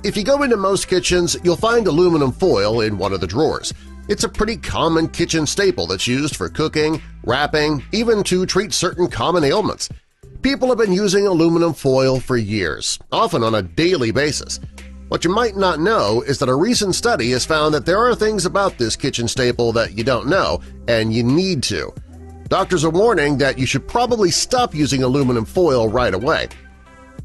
If you go into most kitchens, you'll find aluminum foil in one of the drawers. It's a pretty common kitchen staple that's used for cooking, wrapping, even to treat certain common ailments. People have been using aluminum foil for years, often on a daily basis. What you might not know is that a recent study has found that there are things about this kitchen staple that you don't know, and you need to. Doctors are warning that you should probably stop using aluminum foil right away.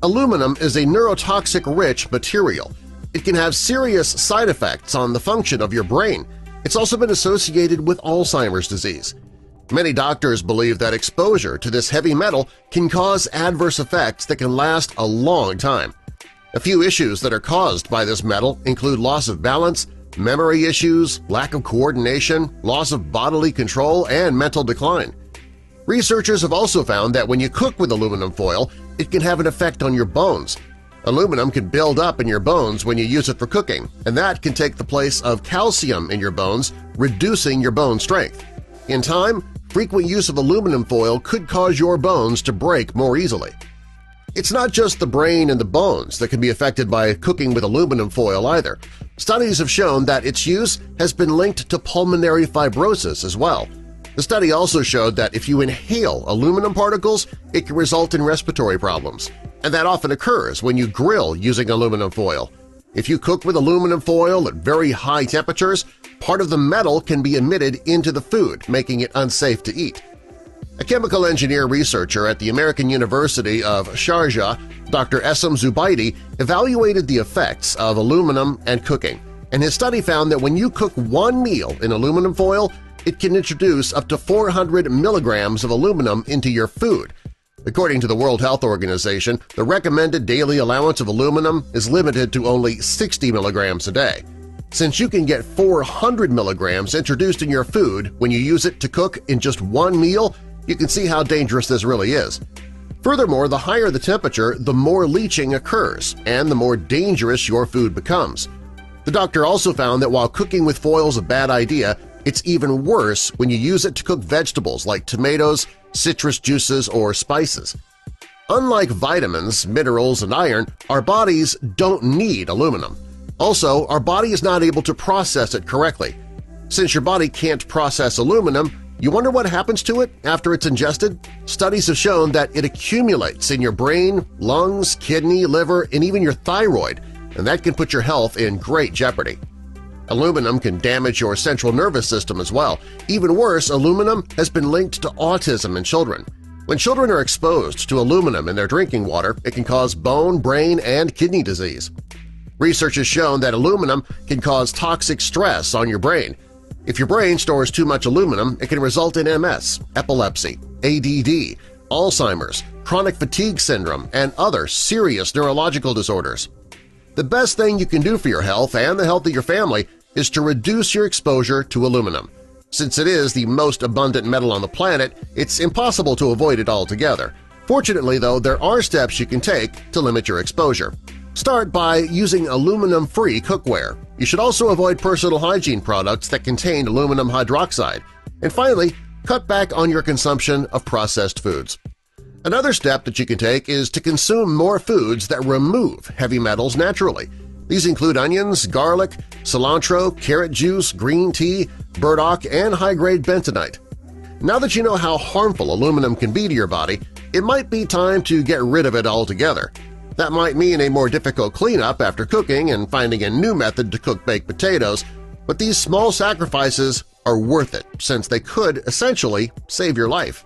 Aluminum is a neurotoxic-rich material. It can have serious side effects on the function of your brain. It's also been associated with Alzheimer's disease. Many doctors believe that exposure to this heavy metal can cause adverse effects that can last a long time. A few issues that are caused by this metal include loss of balance, memory issues, lack of coordination, loss of bodily control, and mental decline. Researchers have also found that when you cook with aluminum foil, it can have an effect on your bones. Aluminum can build up in your bones when you use it for cooking, and that can take the place of calcium in your bones, reducing your bone strength. In time, frequent use of aluminum foil could cause your bones to break more easily. It's not just the brain and the bones that can be affected by cooking with aluminum foil either. Studies have shown that its use has been linked to pulmonary fibrosis as well. The study also showed that if you inhale aluminum particles, it can result in respiratory problems, and that often occurs when you grill using aluminum foil. If you cook with aluminum foil at very high temperatures, part of the metal can be emitted into the food, making it unsafe to eat. A chemical engineer researcher at the American University of Sharjah, Dr. Essam Zubaidi, evaluated the effects of aluminum and cooking, and his study found that when you cook one meal in aluminum foil, it can introduce up to 400 milligrams of aluminum into your food. According to the World Health Organization, the recommended daily allowance of aluminum is limited to only 60 milligrams a day. Since you can get 400 milligrams introduced in your food when you use it to cook in just one meal, you can see how dangerous this really is. Furthermore, the higher the temperature, the more leaching occurs and the more dangerous your food becomes. The doctor also found that while cooking with foil is a bad idea, it's even worse when you use it to cook vegetables like tomatoes, citrus juices, or spices. Unlike vitamins, minerals, and iron, our bodies don't need aluminum. Also, our body is not able to process it correctly. Since your body can't process aluminum, you wonder what happens to it after it's ingested? Studies have shown that it accumulates in your brain, lungs, kidney, liver, and even your thyroid, and that can put your health in great jeopardy. Aluminum can damage your central nervous system as well. Even worse, aluminum has been linked to autism in children. When children are exposed to aluminum in their drinking water, it can cause bone, brain, and kidney disease. Research has shown that aluminum can cause toxic stress on your brain. If your brain stores too much aluminum, it can result in MS, epilepsy, ADD, Alzheimer's, chronic fatigue syndrome, and other serious neurological disorders. The best thing you can do for your health and the health of your family is to reduce your exposure to aluminum. Since it is the most abundant metal on the planet, it's impossible to avoid it altogether. Fortunately, though, there are steps you can take to limit your exposure. Start by using aluminum-free cookware. You should also avoid personal hygiene products that contain aluminum hydroxide. And finally, cut back on your consumption of processed foods. Another step that you can take is to consume more foods that remove heavy metals naturally. These include onions, garlic, cilantro, carrot juice, green tea, burdock, and high-grade bentonite. Now that you know how harmful aluminum can be to your body, it might be time to get rid of it altogether. That might mean a more difficult cleanup after cooking and finding a new method to cook baked potatoes, but these small sacrifices are worth it since they could essentially save your life.